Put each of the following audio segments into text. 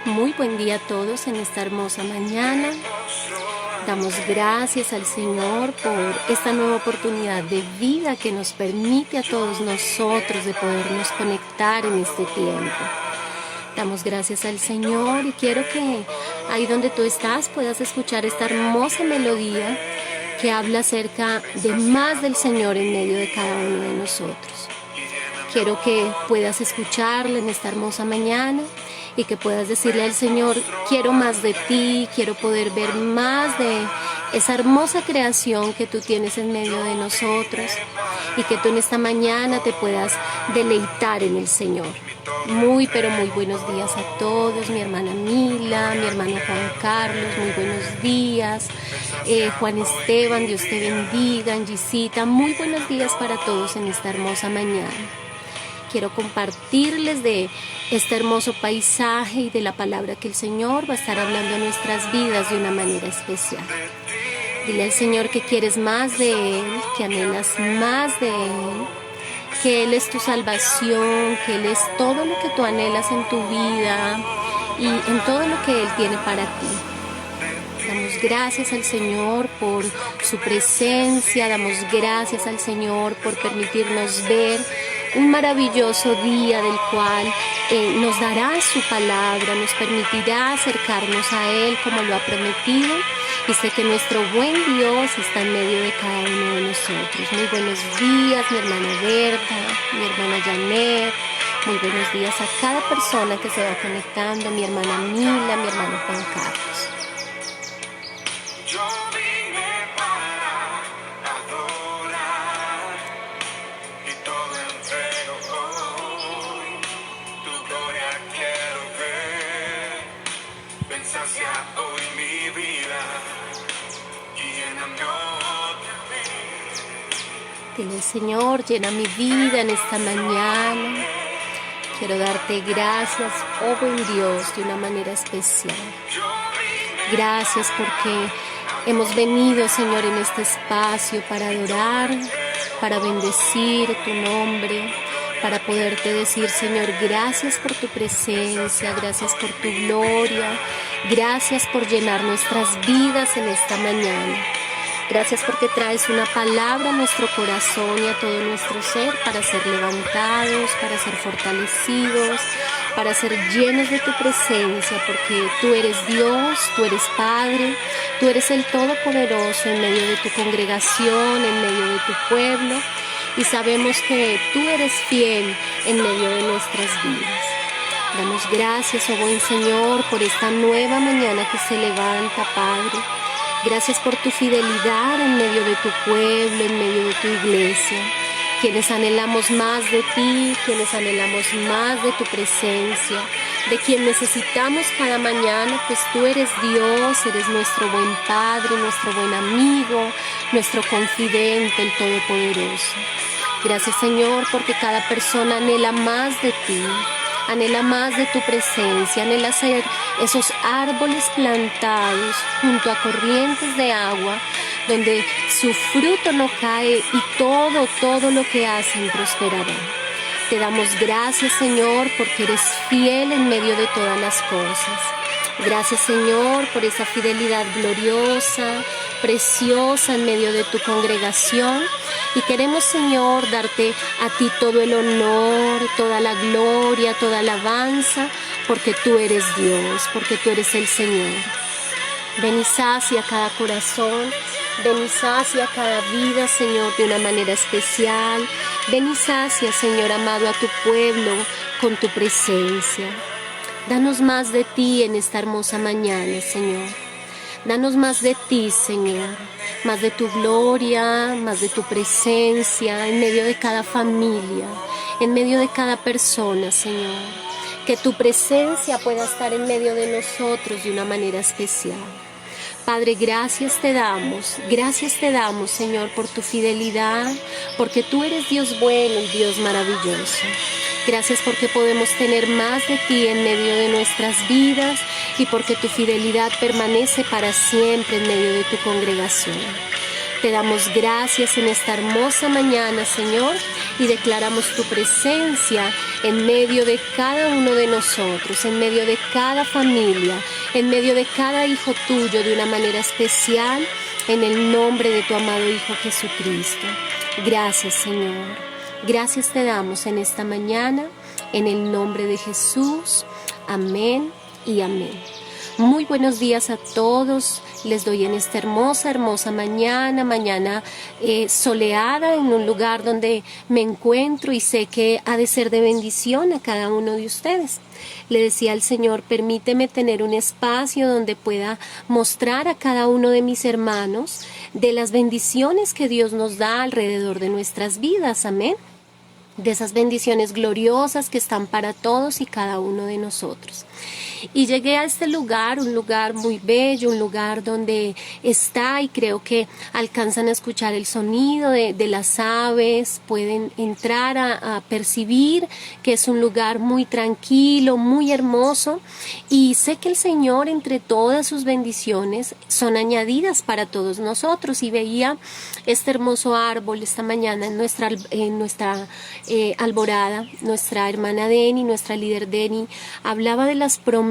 Muy buen día a todos en esta hermosa mañana. Damos gracias al Señor por esta nueva oportunidad de vida que nos permite a todos nosotros de podernos conectar en este tiempo. Damos gracias al Señor y quiero que ahí donde tú estás puedas escuchar esta hermosa melodía que habla acerca de más del Señor en medio de cada uno de nosotros. Quiero que puedas escucharla en esta hermosa mañana y que puedas decirle al Señor, quiero más de ti, quiero poder ver más de esa hermosa creación que tú tienes en medio de nosotros y que tú en esta mañana te puedas deleitar en el Señor. Pero muy buenos días a todos, mi hermana Mila, mi hermano Juan Carlos, muy buenos días, Juan Esteban, Dios te bendiga, Angisita, muy buenos días para todos en esta hermosa mañana. Quiero compartirles de este hermoso paisaje y de la palabra que el Señor va a estar hablando en nuestras vidas de una manera especial. Dile al Señor que quieres más de Él, que anhelas más de Él, que Él es tu salvación, que Él es todo lo que tú anhelas en tu vida y en todo lo que Él tiene para ti. Damos gracias al Señor por su presencia, damos gracias al Señor por permitirnos ver un maravilloso día del cual nos dará su palabra, nos permitirá acercarnos a Él como lo ha prometido. Y sé que nuestro buen Dios está en medio de cada uno de nosotros. Muy buenos días, mi hermana Berta, mi hermana Janet. Muy buenos días a cada persona que se va conectando, mi hermana Mila, mi hermano Juan Carlos. Dile, Señor, llena mi vida en esta mañana. Quiero darte gracias, oh buen Dios, de una manera especial. Gracias porque hemos venido, Señor, en este espacio para adorar, para bendecir tu nombre, para poderte decir, Señor, gracias por tu presencia, gracias por tu gloria, gracias por llenar nuestras vidas en esta mañana. Gracias porque traes una palabra a nuestro corazón y a todo nuestro ser para ser levantados, para ser fortalecidos, para ser llenos de tu presencia, porque tú eres Dios, tú eres Padre, tú eres el Todopoderoso en medio de tu congregación, en medio de tu pueblo, y sabemos que tú eres fiel en medio de nuestras vidas. Damos gracias, oh buen Señor, por esta nueva mañana que se levanta, Padre. Gracias por tu fidelidad en medio de tu pueblo, en medio de tu iglesia. Quienes anhelamos más de ti, quienes anhelamos más de tu presencia, de quien necesitamos cada mañana, pues tú eres Dios, eres nuestro buen Padre, nuestro buen amigo, nuestro confidente, el Todopoderoso. Gracias, Señor, porque cada persona anhela más de ti. Anhela más de tu presencia, anhela ser esos árboles plantados junto a corrientes de agua, donde su fruto no cae y todo lo que hacen prosperará. Te damos gracias, Señor, porque eres fiel en medio de todas las cosas. Gracias, Señor, por esa fidelidad gloriosa, preciosa en medio de tu congregación. Y queremos, Señor, darte a ti todo el honor, toda la gloria, toda la alabanza, porque tú eres Dios, porque tú eres el Señor. Ven y sacia cada corazón, ven y sacia cada vida, Señor, de una manera especial. Ven y sacia, Señor amado, a tu pueblo con tu presencia. Danos más de ti en esta hermosa mañana, Señor. Danos más de ti, Señor, más de tu gloria, más de tu presencia en medio de cada familia, en medio de cada persona, Señor. Que tu presencia pueda estar en medio de nosotros de una manera especial. Padre, gracias te damos, Señor, por tu fidelidad, porque tú eres Dios bueno y Dios maravilloso. Gracias porque podemos tener más de ti en medio de nuestras vidas y porque tu fidelidad permanece para siempre en medio de tu congregación. Te damos gracias en esta hermosa mañana, Señor, y declaramos tu presencia en medio de cada uno de nosotros, en medio de cada familia, en medio de cada hijo tuyo de una manera especial, en el nombre de tu amado Hijo Jesucristo. Gracias, Señor. Gracias te damos en esta mañana, en el nombre de Jesús. Amén y amén. Muy buenos días a todos. Les doy en esta hermosa mañana soleada, en un lugar donde me encuentro y sé que ha de ser de bendición a cada uno de ustedes. Le decía al Señor, permíteme tener un espacio donde pueda mostrar a cada uno de mis hermanos de las bendiciones que Dios nos da alrededor de nuestras vidas. Amén. De esas bendiciones gloriosas que están para todos y cada uno de nosotros. Y llegué a este lugar, un lugar muy bello, un lugar donde está, y creo que alcanzan a escuchar el sonido de las aves, pueden entrar a percibir que es un lugar muy tranquilo, muy hermoso, y sé que el Señor, entre todas sus bendiciones, son añadidas para todos nosotros. Y veía este hermoso árbol esta mañana en nuestra alborada. Nuestra hermana Deni, nuestra líder Deni, hablaba de las promesas,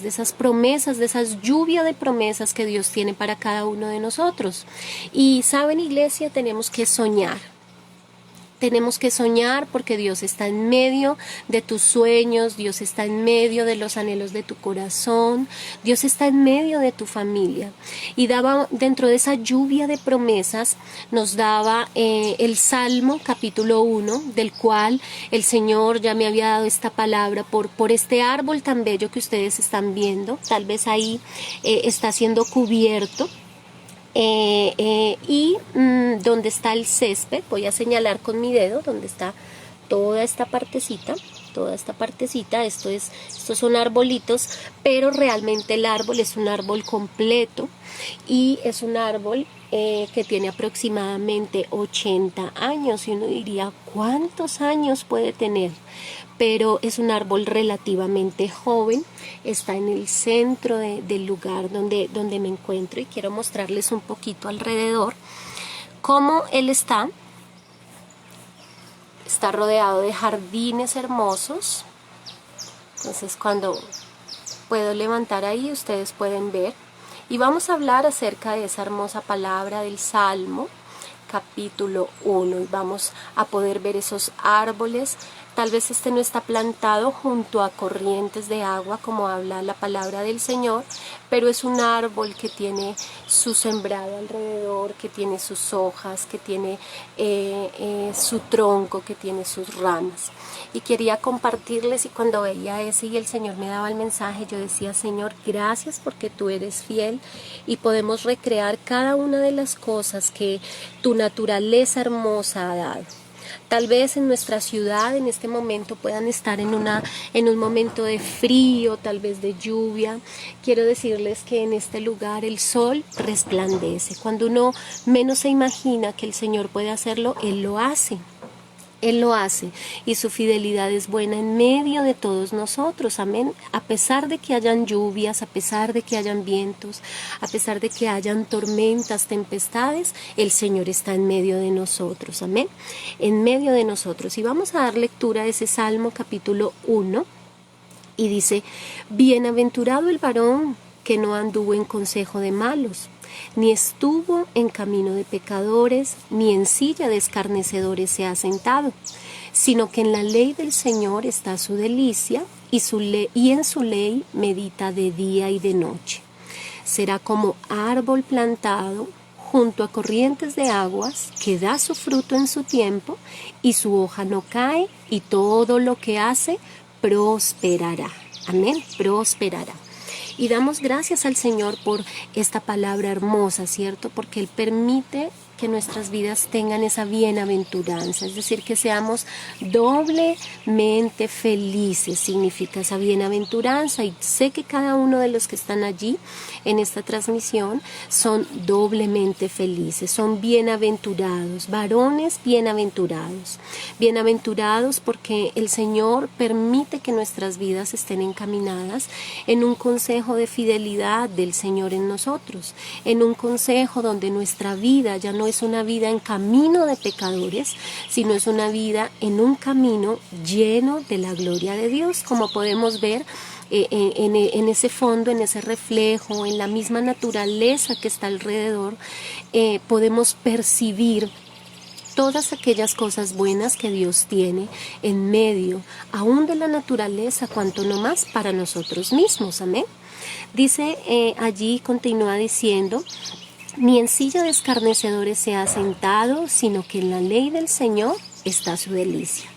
de esas lluvias de promesas que Dios tiene para cada uno de nosotros. Y saben, iglesia, tenemos que soñar. Tenemos que soñar porque Dios está en medio de tus sueños, Dios está en medio de los anhelos de tu corazón, Dios está en medio de tu familia. Y daba, dentro de esa lluvia de promesas, nos daba el Salmo capítulo 1, del cual el Señor ya me había dado esta palabra por este árbol tan bello que ustedes están viendo. Tal vez ahí está siendo cubierto. Donde está el césped, voy a señalar con mi dedo donde está toda esta partecita, estos son arbolitos, pero realmente el árbol es un árbol completo y es un árbol que tiene aproximadamente 80 años, y uno diría, ¿cuántos años puede tener? Pero es un árbol relativamente joven, está en el centro del lugar donde me encuentro, y quiero mostrarles un poquito alrededor cómo él está rodeado de jardines hermosos. Entonces, cuando puedo levantar ahí, ustedes pueden ver, y vamos a hablar acerca de esa hermosa palabra del Salmo capítulo 1, y vamos a poder ver esos árboles. Tal vez este no está plantado junto a corrientes de agua como habla la palabra del Señor, pero es un árbol que tiene su sembrado alrededor, que tiene sus hojas, que tiene su tronco, que tiene sus ramas. Y quería compartirles, y cuando veía ese y el Señor me daba el mensaje, yo decía, Señor, gracias porque tú eres fiel y podemos recrear cada una de las cosas que tu naturaleza hermosa ha dado. Tal vez en nuestra ciudad en este momento puedan estar en un momento de frío, tal vez de lluvia. Quiero decirles que en este lugar el sol resplandece. Cuando uno menos se imagina que el Señor puede hacerlo, Él lo hace. Él lo hace, y su fidelidad es buena en medio de todos nosotros. Amén. A pesar de que hayan lluvias, a pesar de que hayan vientos, a pesar de que hayan tormentas, tempestades, el Señor está en medio de nosotros. Amén. En medio de nosotros. Y vamos a dar lectura a ese Salmo capítulo 1. Y dice, bienaventurado el varón que no anduvo en consejo de malos, ni estuvo en camino de pecadores, ni en silla de escarnecedores se ha sentado, sino que en la ley del Señor está su delicia, y en su ley medita de día y de noche. Será como árbol plantado junto a corrientes de aguas, que da su fruto en su tiempo, y su hoja no cae, y todo lo que hace prosperará. Amén, prosperará. Y damos gracias al Señor por esta palabra hermosa, ¿cierto? Porque Él permite que nuestras vidas tengan esa bienaventuranza, es decir, que seamos doblemente felices, significa esa bienaventuranza. Y sé que cada uno de los que están allí en esta transmisión son doblemente felices, son bienaventurados, varones bienaventurados. Bienaventurados porque el Señor permite que nuestras vidas estén encaminadas en un consejo de fidelidad del Señor en nosotros, en un consejo donde nuestra vida ya no no es una vida en camino de pecadores, sino es una vida en un camino lleno de la gloria de Dios, como podemos ver en ese fondo, en ese reflejo, en la misma naturaleza que está alrededor, podemos percibir todas aquellas cosas buenas que Dios tiene en medio, aún de la naturaleza, cuanto no más para nosotros mismos. Amén. Dice allí, continúa diciendo: ni en silla de escarnecedores se ha sentado, sino que en la ley del Señor está su delicia.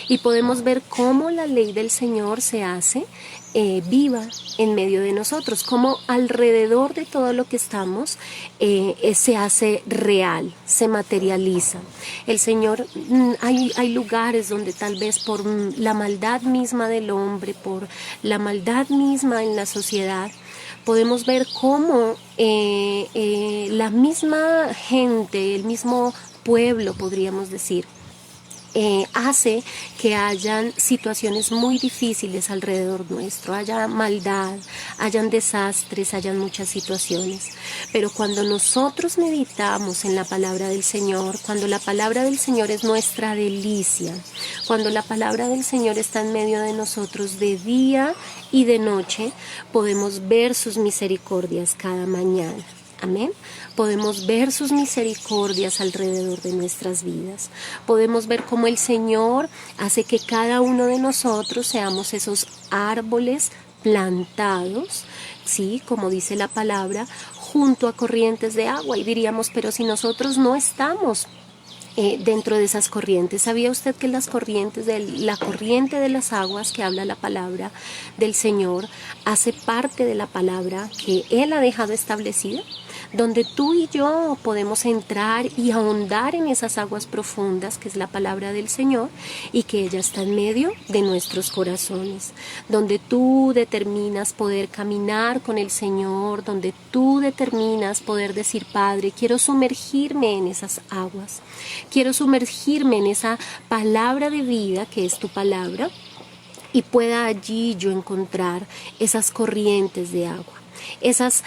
Y podemos ver cómo la ley del Señor se hace viva en medio de nosotros, cómo alrededor de todo lo que estamos se hace real, se materializa. El Señor, hay lugares donde tal vez por la maldad misma del hombre, por la maldad misma en la sociedad, podemos ver cómo la misma gente, el mismo pueblo, podríamos decir, hace que hayan situaciones muy difíciles alrededor nuestro, haya maldad, hayan desastres, hayan muchas situaciones. Pero cuando nosotros meditamos en la palabra del Señor, cuando la palabra del Señor es nuestra delicia, cuando la palabra del Señor está en medio de nosotros de día y de noche, podemos ver sus misericordias cada mañana. Amén. Podemos ver sus misericordias alrededor de nuestras vidas. Podemos ver cómo el Señor hace que cada uno de nosotros seamos esos árboles plantados, ¿sí? Como dice la palabra, junto a corrientes de agua. Y diríamos, pero si nosotros no estamos dentro de esas corrientes. ¿Sabía usted que la corriente de las aguas que habla la palabra del Señor hace parte de la palabra que Él ha dejado establecida? Donde tú y yo podemos entrar y ahondar en esas aguas profundas, que es la palabra del Señor, y que ella está en medio de nuestros corazones, donde tú determinas poder caminar con el Señor, donde tú determinas poder decir: Padre, quiero sumergirme en esas aguas, quiero sumergirme en esa palabra de vida que es tu palabra, y pueda allí yo encontrar esas corrientes de agua. Esas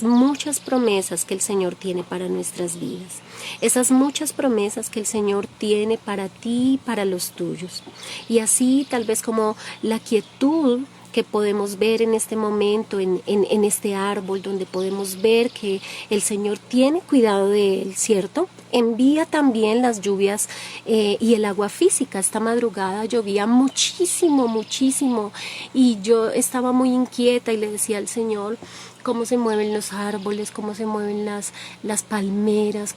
muchas promesas que el Señor tiene para nuestras vidas, esas muchas promesas que el Señor tiene para ti y para los tuyos. Y así tal vez como la quietud que podemos ver en este momento, en este árbol, donde podemos ver que el Señor tiene cuidado de él, ¿cierto? Envía también las lluvias y el agua física. Esta madrugada llovía muchísimo, muchísimo, y yo estaba muy inquieta y le decía al Señor cómo se mueven los árboles, cómo se mueven las palmeras,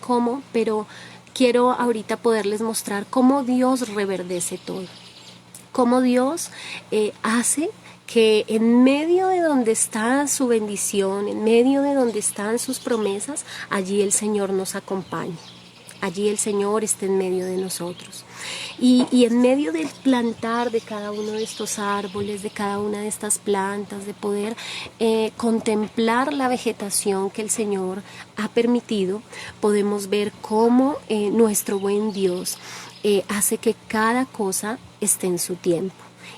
pero quiero ahorita poderles mostrar cómo Dios reverdece todo, cómo Dios hace que en medio de donde está su bendición, en medio de donde están sus promesas, allí el Señor nos acompaña. Allí el Señor está en medio de nosotros. Y en medio del plantar de cada uno de estos árboles, de cada una de estas plantas, de poder contemplar la vegetación que el Señor ha permitido, podemos ver cómo nuestro buen Dios hace que cada cosa esté en su tiempo.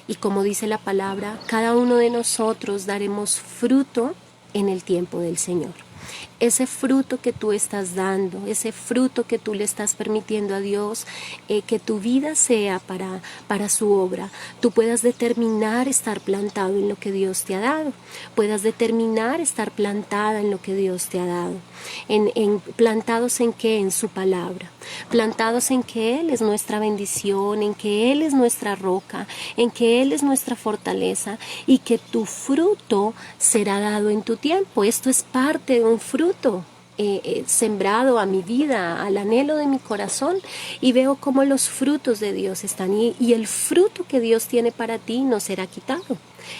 Y como dice la palabra, cada uno de nosotros daremos fruto en el tiempo del Señor. Ese fruto que tú estás dando, ese fruto que tú le estás permitiendo a Dios, que tu vida sea para su obra, tú puedas determinar estar plantado en lo que Dios te ha dado, puedas determinar estar plantada en lo que Dios te ha dado, plantados en qué, en su palabra, plantados en que Él es nuestra bendición, en que Él es nuestra roca, en que Él es nuestra fortaleza, y que tu fruto será dado en tu tiempo. Esto es parte de un fruto sembrado a mi vida, al anhelo de mi corazón, y veo cómo los frutos de Dios están y el fruto que Dios tiene para ti no será quitado.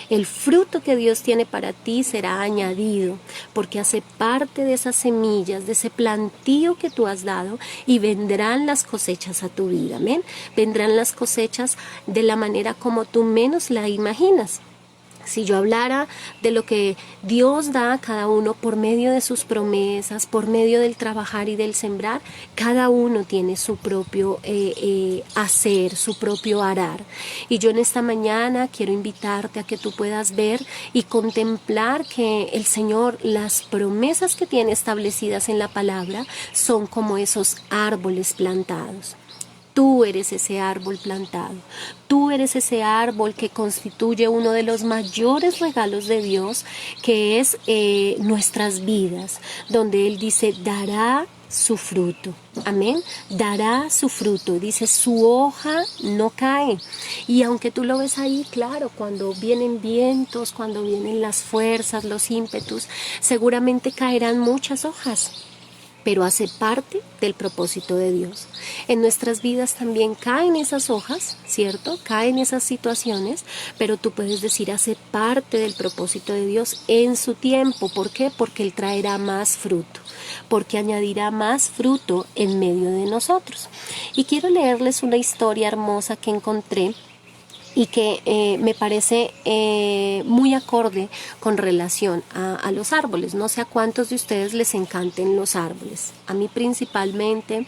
El fruto que Dios tiene para ti será añadido, porque hace parte de esas semillas, de ese plantío que tú has dado, y vendrán las cosechas a tu vida. Amén. Vendrán las cosechas de la manera como tú menos la imaginas. Si yo hablara de lo que Dios da a cada uno por medio de sus promesas, por medio del trabajar y del sembrar, cada uno tiene su propio hacer, su propio arar. Y yo en esta mañana quiero invitarte a que tú puedas ver y contemplar que el Señor, las promesas que tiene establecidas en la palabra, son como esos árboles plantados. Tú eres ese árbol plantado, tú eres ese árbol que constituye uno de los mayores regalos de Dios, que es nuestras vidas, donde Él dice, dará su fruto, amén, dará su fruto, dice, su hoja no cae. Y aunque tú lo ves ahí, claro, cuando vienen vientos, cuando vienen las fuerzas, los ímpetus, seguramente caerán muchas hojas, pero hace parte del propósito de Dios. En nuestras vidas también caen esas hojas, ¿cierto? Caen esas situaciones, pero tú puedes decir, hace parte del propósito de Dios en su tiempo. ¿Por qué? Porque Él traerá más fruto, porque añadirá más fruto en medio de nosotros. Y quiero leerles una historia hermosa que encontré y que me parece muy acorde con relación a los árboles. No sé a cuántos de ustedes les encanten los árboles. A mí principalmente,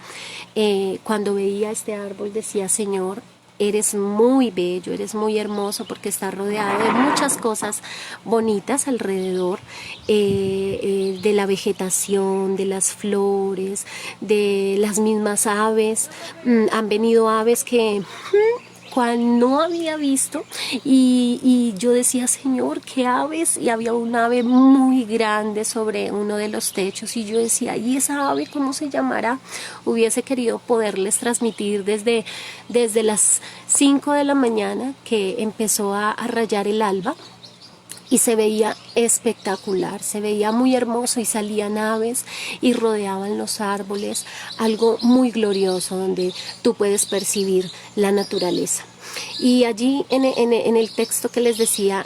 cuando veía este árbol decía, Señor, eres muy bello, eres muy hermoso porque está rodeado de muchas cosas bonitas alrededor, de la vegetación, de las flores, de las mismas aves. Han venido aves que cual no había visto y yo decía, Señor, ¿qué aves? Y había un ave muy grande sobre uno de los techos y yo decía, ¿y esa ave cómo se llamará? Hubiese querido poderles transmitir desde las 5 de la mañana que empezó a rayar el alba. Y se veía espectacular, se veía muy hermoso y salían aves y rodeaban los árboles, algo muy glorioso donde tú puedes percibir la naturaleza. Y allí en el texto que les decía,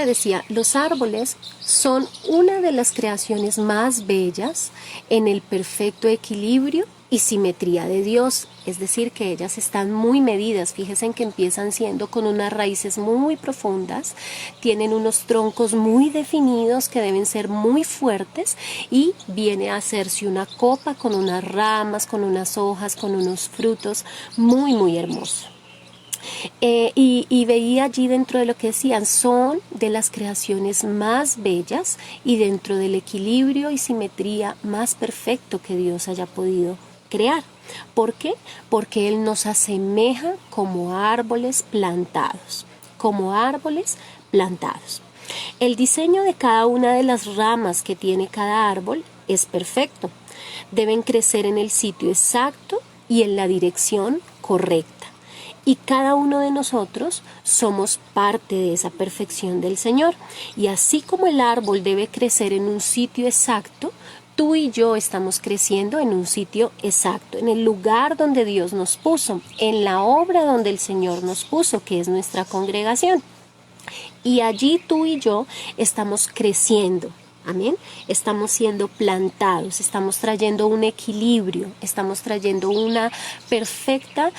decía, los árboles son una de las creaciones más bellas en el perfecto equilibrio y simetría de Dios, es decir, que ellas están muy medidas. Fíjense en que empiezan siendo con unas raíces muy profundas, tienen unos troncos muy definidos que deben ser muy fuertes y viene a hacerse una copa con unas ramas, con unas hojas, con unos frutos muy, muy hermosos. Y veía allí dentro de lo que decían, son de las creaciones más bellas y dentro del equilibrio y simetría más perfecto que Dios haya podido crear. ¿Por qué? Porque Él nos asemeja como árboles plantados, como árboles plantados. El diseño de cada una de las ramas que tiene cada árbol es perfecto. Deben crecer en el sitio exacto y en la dirección correcta. Y cada uno de nosotros somos parte de esa perfección del Señor. Y así como el árbol debe crecer en un sitio exacto, tú y yo estamos creciendo en un sitio exacto, en el lugar donde Dios nos puso, en la obra donde el Señor nos puso, que es nuestra congregación. Y allí tú y yo estamos creciendo. Amén. Estamos siendo plantados, estamos trayendo un equilibrio, estamos trayendo una perfecta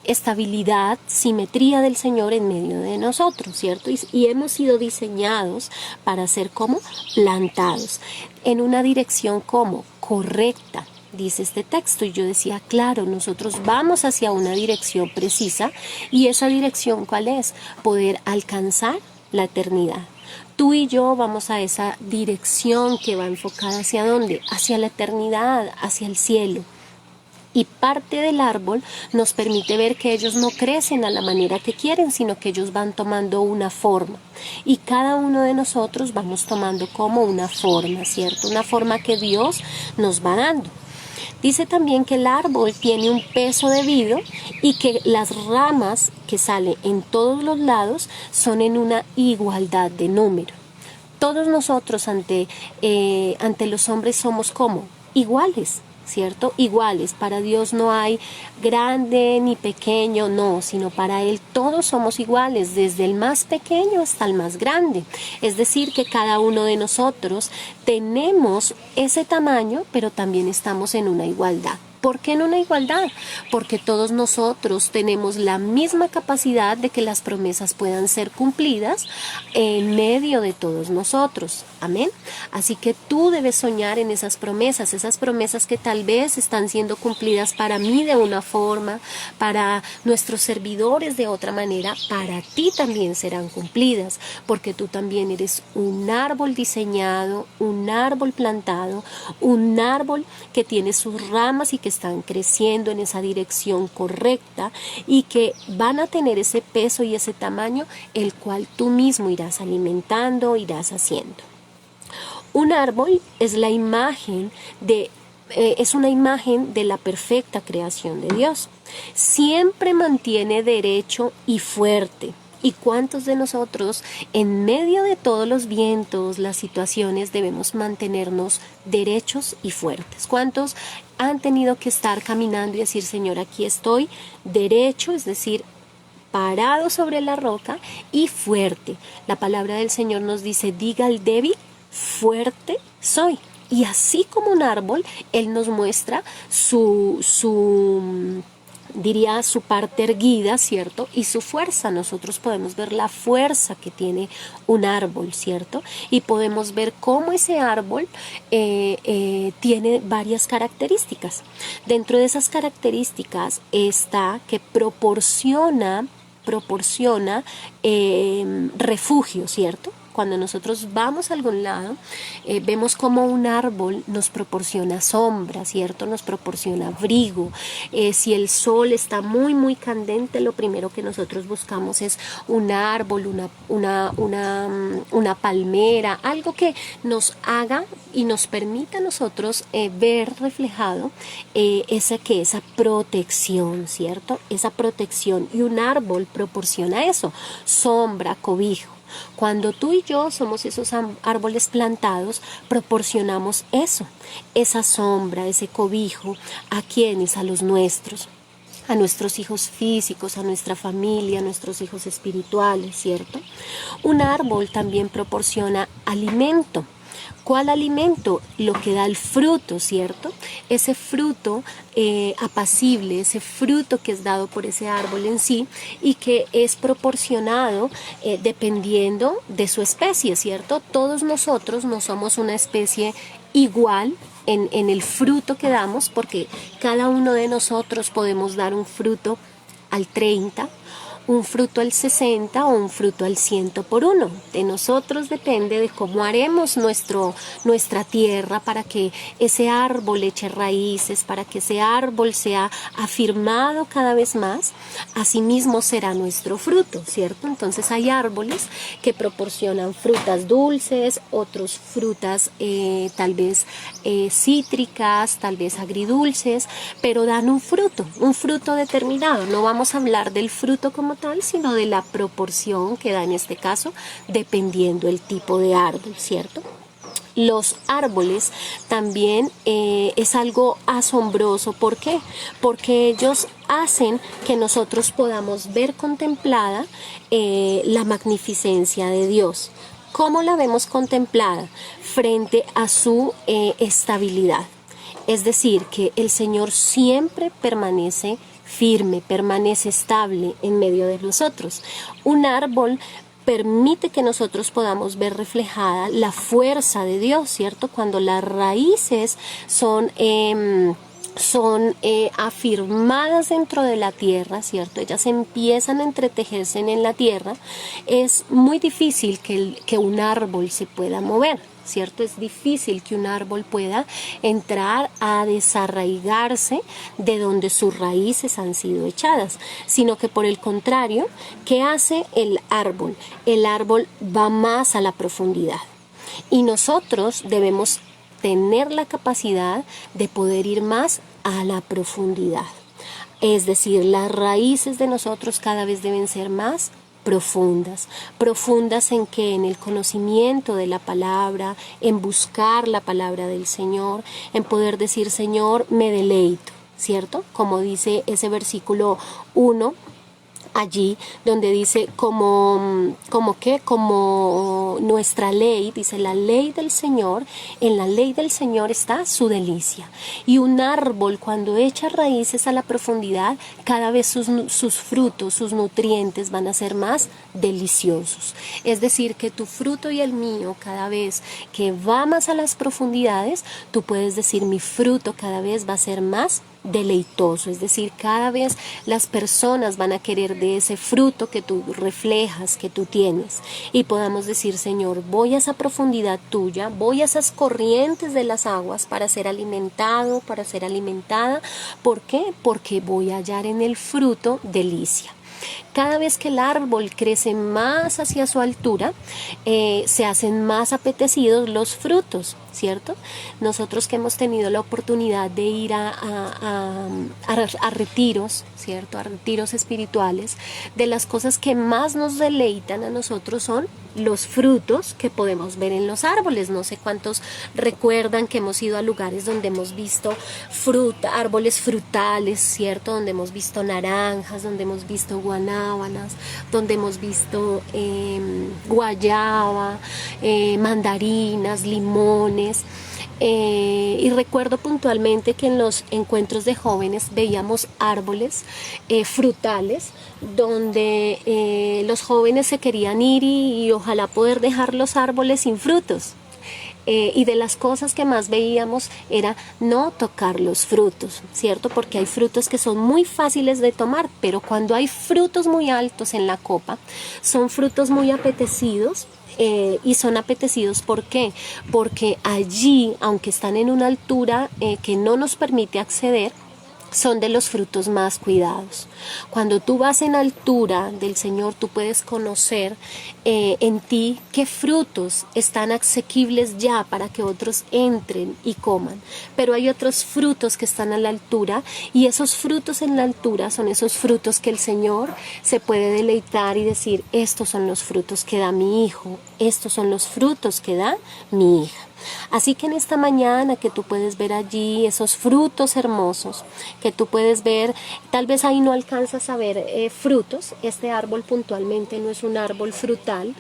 estabilidad, simetría del Señor en medio de nosotros, ¿cierto? Y hemos sido diseñados para ser como plantados en una dirección como correcta. Dice este texto y yo decía, claro, nosotros vamos hacia una dirección precisa y esa dirección ¿cuál es? Poder alcanzar la eternidad. Tú y yo vamos a esa dirección que va enfocada ¿hacia dónde? Hacia la eternidad, hacia el cielo. Y parte del árbol nos permite ver que ellos no crecen a la manera que quieren, sino que ellos van tomando una forma. Y cada uno de nosotros vamos tomando como una forma, ¿cierto? Una forma que Dios nos va dando. Dice también que el árbol tiene un peso debido y que las ramas que salen en todos los lados son en una igualdad de número. Todos nosotros ante los hombres somos como iguales, ¿cierto? Iguales. Para Dios no hay grande ni pequeño, no, sino para Él todos somos iguales, desde el más pequeño hasta el más grande. Es decir, que cada uno de nosotros tenemos ese tamaño, pero también estamos en una igualdad. ¿Por qué en una igualdad? Porque todos nosotros tenemos la misma capacidad de que las promesas puedan ser cumplidas en medio de todos nosotros. Amén. Así que tú debes soñar en esas promesas que tal vez están siendo cumplidas para mí de una forma, para nuestros servidores de otra manera, para ti también serán cumplidas, porque tú también eres un árbol diseñado, un árbol plantado, un árbol que tiene sus ramas y que están creciendo en esa dirección correcta y que van a tener ese peso y ese tamaño el cual tú mismo irás alimentando, irás haciendo. Un árbol es la imagen es una imagen de la perfecta creación de Dios. Siempre mantiene derecho y fuerte. ¿Y cuántos de nosotros, en medio de todos los vientos, las situaciones, debemos mantenernos derechos y fuertes? ¿Cuántos han tenido que estar caminando y decir, Señor, aquí estoy derecho, es decir, parado sobre la roca, y fuerte? La palabra del Señor nos dice, diga al débil, fuerte soy. Y así como un árbol, Él nos muestra su parte erguida, ¿cierto? Y su fuerza. Nosotros podemos ver la fuerza que tiene un árbol, ¿cierto? Y podemos ver cómo ese árbol tiene varias características. Dentro de esas características está que proporciona refugio, ¿cierto? Cuando nosotros vamos a algún lado, vemos como un árbol nos proporciona sombra, ¿cierto? Nos proporciona abrigo. Si el sol está muy, muy candente, lo primero que nosotros buscamos es un árbol, una palmera, algo que nos haga y nos permita a nosotros ver reflejado esa protección, ¿cierto? Esa protección. Y un árbol proporciona eso, sombra, cobijo. Cuando tú y yo somos esos árboles plantados, proporcionamos eso, esa sombra, ese cobijo, ¿a quiénes? A los nuestros, a nuestros hijos físicos, a nuestra familia, a nuestros hijos espirituales, ¿cierto? Un árbol también proporciona alimento. ¿Cuál alimento? Lo que da el fruto, ¿cierto? Ese fruto apacible, ese fruto que es dado por ese árbol en sí y que es proporcionado dependiendo de su especie, ¿cierto? Todos nosotros no somos una especie igual en el fruto que damos, porque cada uno de nosotros podemos dar un fruto al 30, un fruto al 60 o un fruto al 100 por uno. De nosotros depende de cómo haremos nuestra tierra para que ese árbol eche raíces, para que ese árbol sea afirmado cada vez más. Asimismo será nuestro fruto, ¿cierto? Entonces hay árboles que proporcionan frutas dulces, otros frutas tal vez cítricas, tal vez agridulces, pero dan un fruto determinado. No vamos a hablar del fruto como tal, sino de la proporción que da en este caso, dependiendo el tipo de árbol, ¿cierto? Los árboles también es algo asombroso. ¿Por qué? Porque ellos hacen que nosotros podamos ver contemplada la magnificencia de Dios. ¿Cómo la vemos contemplada? Frente a su estabilidad. Es decir, que el Señor siempre permanece firme, permanece estable en medio de nosotros. Un árbol permite que nosotros podamos ver reflejada la fuerza de Dios, ¿cierto? Cuando las raíces son afirmadas dentro de la tierra, ¿cierto? Ellas empiezan a entretejerse en la tierra. Es muy difícil que un árbol se pueda mover, ¿cierto? Es difícil que un árbol pueda entrar a desarraigarse de donde sus raíces han sido echadas, sino que por el contrario, ¿qué hace el árbol? El árbol va más a la profundidad y nosotros debemos tener la capacidad de poder ir más a la profundidad. Es decir, las raíces de nosotros cada vez deben ser más profundas. ¿Profundas en qué? En el conocimiento de la palabra, en buscar la palabra del Señor, en poder decir, Señor, me deleito, ¿cierto? Como dice ese versículo 1, allí donde dice como nuestra ley, dice la ley del Señor, en la ley del Señor está su delicia. Y un árbol cuando echa raíces a la profundidad, cada vez sus frutos, sus nutrientes van a ser más deliciosos. Es decir, que tu fruto y el mío, cada vez que va más a las profundidades, tú puedes decir mi fruto cada vez va a ser más deleitoso, es decir, cada vez las personas van a querer de ese fruto que tú reflejas, que tú tienes, y podamos decir, Señor, voy a esa profundidad tuya, voy a esas corrientes de las aguas para ser alimentado, para ser alimentada. ¿Por qué? Porque voy a hallar en el fruto delicia. Cada vez que el árbol crece más hacia su altura, se hacen más apetecidos los frutos, ¿cierto? Nosotros que hemos tenido la oportunidad de ir a retiros, ¿cierto? A retiros espirituales, de las cosas que más nos deleitan a nosotros son los frutos que podemos ver en los árboles. No sé cuántos recuerdan que hemos ido a lugares donde hemos visto árboles frutales, ¿cierto? Donde hemos visto naranjas, donde hemos visto guanábanas, donde hemos visto guayaba, mandarinas, limones. Y recuerdo puntualmente que en los encuentros de jóvenes veíamos árboles frutales donde los jóvenes se querían ir y ojalá poder dejar los árboles sin frutos. Y de las cosas que más veíamos era no tocar los frutos, ¿cierto? Porque hay frutos que son muy fáciles de tomar, pero cuando hay frutos muy altos en la copa, son frutos muy apetecidos. Y son apetecidos, ¿por qué? Porque allí, aunque están en una altura que no nos permite acceder, son de los frutos más cuidados. Cuando tú vas en altura del Señor, tú puedes conocer en ti qué frutos están asequibles ya para que otros entren y coman. Pero hay otros frutos que están a la altura, y esos frutos en la altura son esos frutos que el Señor se puede deleitar y decir, estos son los frutos que da mi hijo, estos son los frutos que da mi hija. Así que en esta mañana que tú puedes ver allí esos frutos hermosos, que tú puedes ver, tal vez ahí no alcanzas a ver frutos. Este árbol puntualmente no es un árbol frutal,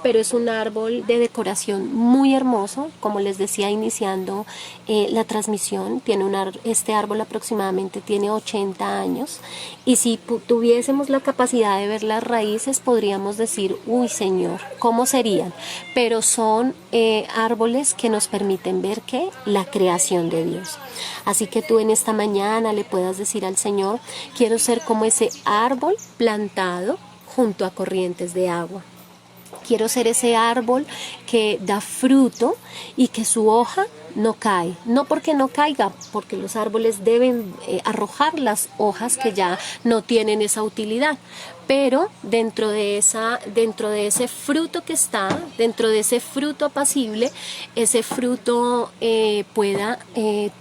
pero es un árbol de decoración muy hermoso. Como les decía iniciando la transmisión, este árbol aproximadamente tiene 80 años, y si tuviésemos la capacidad de ver las raíces, podríamos decir, uy Señor, ¿cómo serían? Pero son árboles que nos permiten ver que la creación de Dios. Así que tú en esta mañana le puedas decir al Señor, quiero ser como ese árbol plantado junto a corrientes de agua. Quiero ser ese árbol que da fruto y que su hoja no cae. No porque no caiga, porque los árboles deben arrojar las hojas que ya no tienen esa utilidad. Pero dentro de ese fruto que está, dentro de ese fruto apacible, ese fruto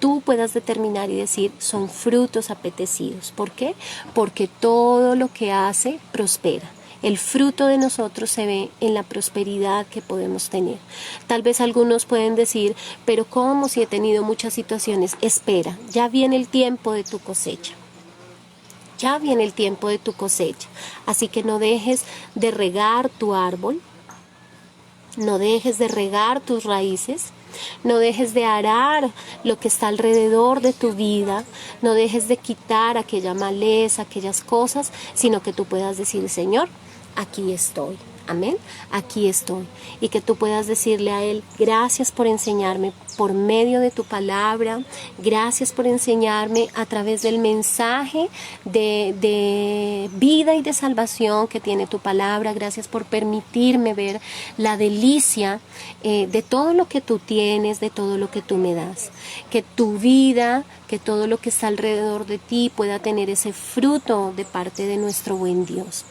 tú puedas determinar y decir, son frutos apetecidos. ¿Por qué? Porque todo lo que hace prospera. El fruto de nosotros se ve en la prosperidad que podemos tener. Tal vez algunos pueden decir, pero ¿cómo si he tenido muchas situaciones? Espera, ya viene el tiempo de tu cosecha. Ya viene el tiempo de tu cosecha. Así que no dejes de regar tu árbol, no dejes de regar tus raíces, no dejes de arar lo que está alrededor de tu vida, no dejes de quitar aquella maleza, aquellas cosas, sino que tú puedas decir, Señor, aquí estoy. Amén, aquí estoy. Y que tú puedas decirle a Él, gracias por enseñarme por medio de tu palabra, gracias por enseñarme a través del mensaje de vida y de salvación que tiene tu palabra, gracias por permitirme ver la delicia de todo lo que tú tienes, de todo lo que tú me das. Que tu vida, que todo lo que está alrededor de ti pueda tener ese fruto de parte de nuestro buen Dios.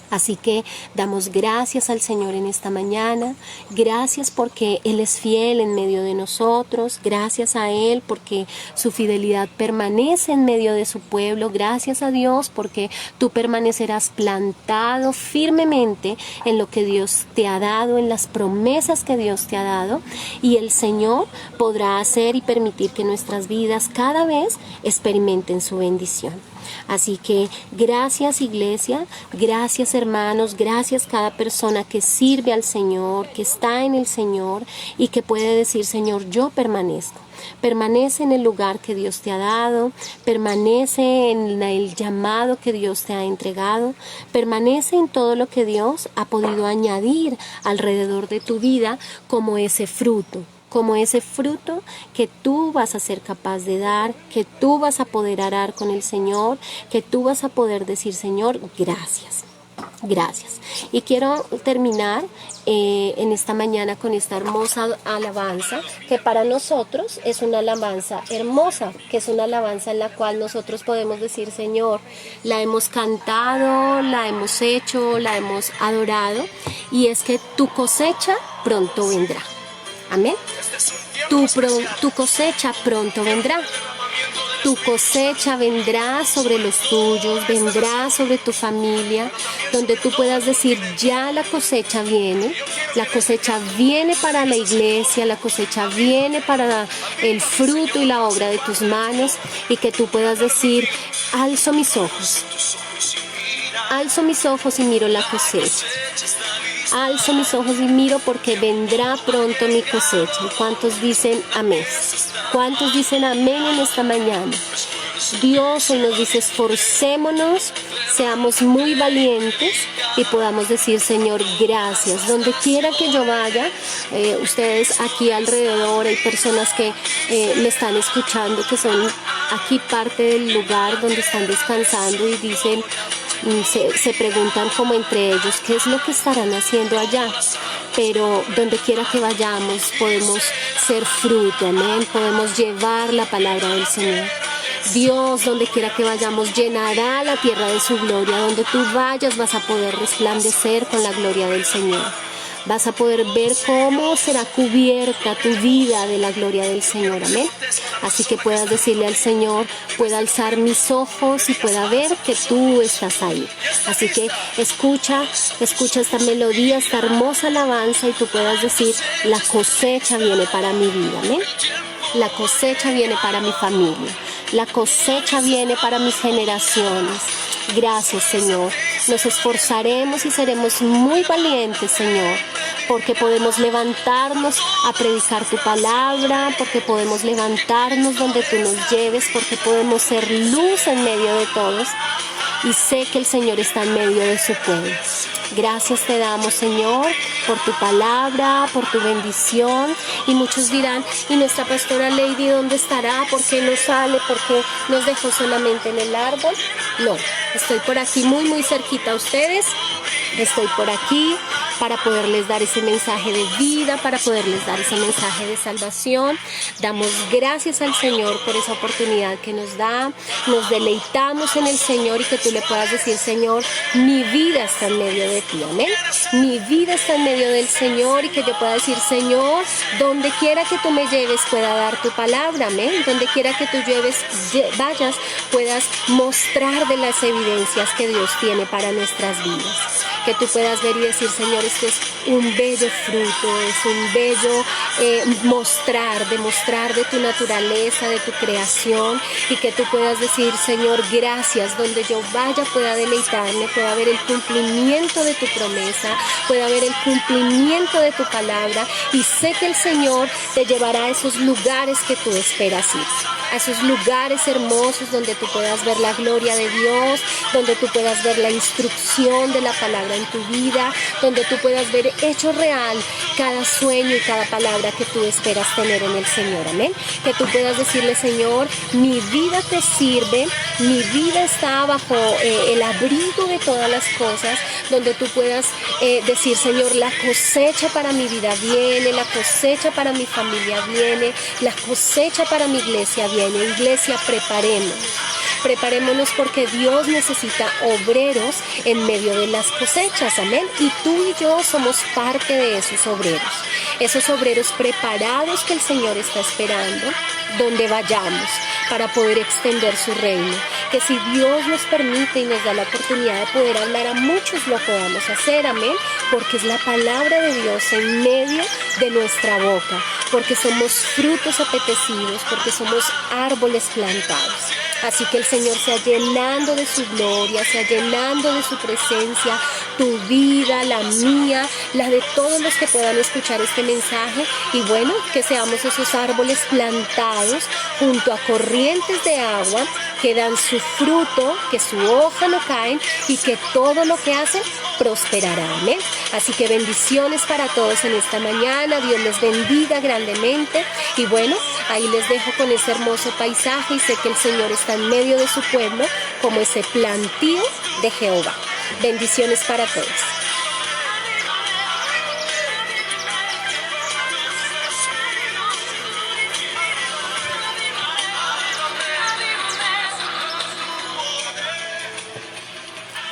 Así que damos gracias al Señor en esta mañana, gracias porque Él es fiel en medio de nosotros, gracias a Él porque su fidelidad permanece en medio de su pueblo, gracias a Dios porque tú permanecerás plantado firmemente en lo que Dios te ha dado, en las promesas que Dios te ha dado, y el Señor podrá hacer y permitir que nuestras vidas cada vez experimenten su bendición. Así que gracias iglesia, gracias hermanos, gracias cada persona que sirve al Señor, que está en el Señor y que puede decir, Señor, yo permanezco. Permanece en el lugar que Dios te ha dado, permanece en el llamado que Dios te ha entregado, permanece en todo lo que Dios ha podido añadir alrededor de tu vida como ese fruto que tú vas a ser capaz de dar, que tú vas a poder arar con el Señor, que tú vas a poder decir, Señor, gracias. Gracias. Y quiero terminar en esta mañana con esta hermosa alabanza, que para nosotros es una alabanza hermosa, que es una alabanza en la cual nosotros podemos decir, Señor, la hemos cantado, la hemos hecho, la hemos adorado, y es que tu cosecha pronto vendrá. Amén. Tu cosecha pronto vendrá. Tu cosecha vendrá sobre los tuyos, vendrá sobre tu familia, donde tú puedas decir, ya la cosecha viene para la iglesia, la cosecha viene para el fruto y la obra de tus manos, y que tú puedas decir, alzo mis ojos y miro la cosecha. Alzo mis ojos y miro porque vendrá pronto mi cosecha. ¿Cuántos dicen amén? ¿Cuántos dicen amén en esta mañana? Dios hoy nos dice, esforcémonos, seamos muy valientes y podamos decir, Señor, gracias. Donde quiera que yo vaya, ustedes aquí alrededor, hay personas que me están escuchando, que son aquí parte del lugar donde están descansando y dicen, se preguntan como entre ellos, ¿qué es lo que estarán haciendo allá? Pero donde quiera que vayamos podemos ser fruto, amén, podemos llevar la palabra del Señor. Dios, donde quiera que vayamos, llenará la tierra de su gloria. Donde tú vayas vas a poder resplandecer con la gloria del Señor. Vas a poder ver cómo será cubierta tu vida de la gloria del Señor, amén. Así que puedas decirle al Señor, pueda alzar mis ojos y pueda ver que tú estás ahí. Así que escucha esta melodía, esta hermosa alabanza, y tú puedas decir, la cosecha viene para mi vida, amén. La cosecha viene para mi familia. La cosecha viene para mis generaciones. Gracias, Señor. Nos esforzaremos y seremos muy valientes, Señor, porque podemos levantarnos a predicar tu palabra, porque podemos levantarnos donde tú nos lleves, porque podemos ser luz en medio de todos. Y sé que el Señor está en medio de su pueblo. Gracias te damos, Señor, por tu palabra, por tu bendición. Y muchos dirán, ¿y nuestra pastora Lady dónde estará? ¿Por qué no sale? ¿Por qué nos dejó solamente en el árbol? No, estoy por aquí muy cerquita a ustedes. Estoy por aquí para poderles dar ese mensaje de vida, para poderles dar ese mensaje de salvación. Damos gracias al Señor por esa oportunidad que nos da. Nos deleitamos en el Señor y que tú le puedas decir, Señor, mi vida está en medio de ti, amén. Mi vida está en medio del Señor, y que yo pueda decir, Señor, donde quiera que tú me lleves pueda dar tu palabra, amén. Donde quiera que tú vayas, puedas mostrar de las evidencias que Dios tiene para nuestras vidas. Que tú puedas ver y decir, Señor, esto es un bello fruto, es un bello demostrar de tu naturaleza, de tu creación, y que tú puedas decir, Señor, gracias. Donde yo vaya pueda deleitarme, pueda ver el cumplimiento de tu promesa, pueda ver el cumplimiento de tu palabra, y sé que el Señor te llevará a esos lugares que tú esperas ir, a esos lugares hermosos donde tú puedas ver la gloria de Dios, donde tú puedas ver la instrucción de la palabra en tu vida, donde tú puedas ver hecho real cada sueño y cada palabra que tú esperas tener en el Señor, amén. Que tú puedas decirle, Señor, mi vida te sirve, mi vida está bajo el abrigo de todas las cosas, donde tú puedas decir, Señor, la cosecha para mi vida viene, la cosecha para mi familia viene, la cosecha para mi iglesia viene. Iglesia, preparémonos porque Dios necesita obreros en medio de las cosechas, amén. Y tú y yo somos parte de esos obreros preparados que el Señor está esperando donde vayamos para poder extender su reino. Que si Dios nos permite y nos da la oportunidad de poder hablar a muchos, lo podamos hacer, amén, porque es la palabra de Dios en medio de nuestra boca, porque somos frutos apetecidos, porque somos árboles plantados. Así que el Señor sea llenando de su gloria, sea llenando de su presencia, tu vida, la mía, la de todos los que puedan escuchar este mensaje. Y bueno, que seamos esos árboles plantados junto a corrientes de agua que dan su fruto, que su hoja no cae y que todo lo que hacen prosperará. Amén. Así que bendiciones para todos en esta mañana. Dios les bendiga grandemente. Y bueno, ahí les dejo con ese hermoso paisaje y sé que el Señor está en medio de su pueblo como ese plantío de Jehová. Bendiciones para todos.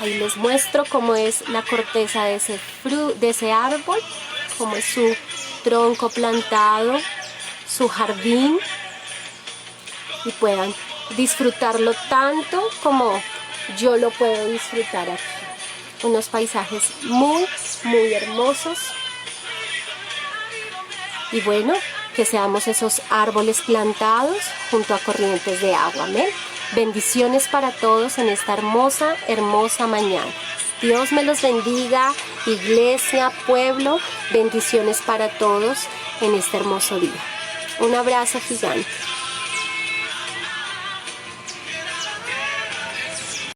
Ahí les muestro cómo es la corteza de ese árbol, cómo es su tronco plantado, su jardín, y puedan disfrutarlo tanto como yo lo puedo disfrutar aquí. Unos paisajes muy, muy hermosos. Y bueno, que seamos esos árboles plantados junto a corrientes de agua. Amén. Bendiciones para todos en esta hermosa, hermosa mañana. Dios me los bendiga, iglesia, pueblo. Bendiciones para todos en este hermoso día. Un abrazo gigante.